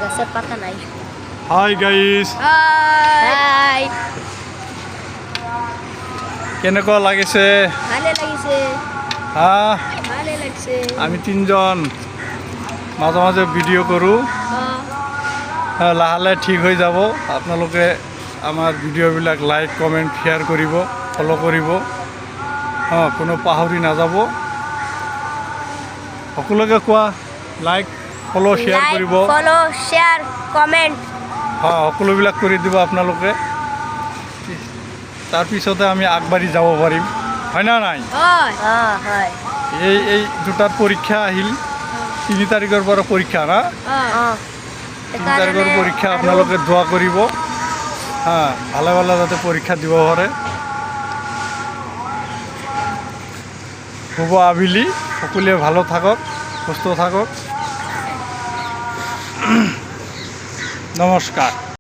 গাছেৰ পাতা নাই। Hi guys, হাই, কেনেকুৱা লাগিছে? ভালে লাগিছে, হ্যাঁ, ভালে লাগছে। আমি তিনজন মাজে মাজে ভিডিঅ' কৰোঁ। লাহে লাহে ঠিক হৈ যাব। আপোনালোকে আমাৰ ভিডিঅ'বিলাক লাইক কমেণ্ট শ্বেয়াৰ কৰিব, ফ'ল' কৰিব, কোনো পাহৰি নাযাব। সকলোকে কোৱা লাইক ফ'ল' শ্বেয়াৰ কৰিব। ফলো শেয়াৰ কমেন্ট সকলোবিলাক কৰি দিব আপোনালোকে। তাৰপিছতে আমি আগবাঢ়ি যাব পাৰিম, হয় না নাই? হয়। এই দুটাৰ পৰীক্ষা আহিল। 3 তাৰিখৰ পৰা পৰীক্ষা না? 3 তাৰিখৰ পৰীক্ষা আপোনালোকে দোয়া কৰিব, ভালে ভালে যাতে পৰীক্ষা দিব পাৰে। শুভ আবেলি, সকলোৱে ভালো থাকক, সুস্থ থাকক। নমস্কাৰ।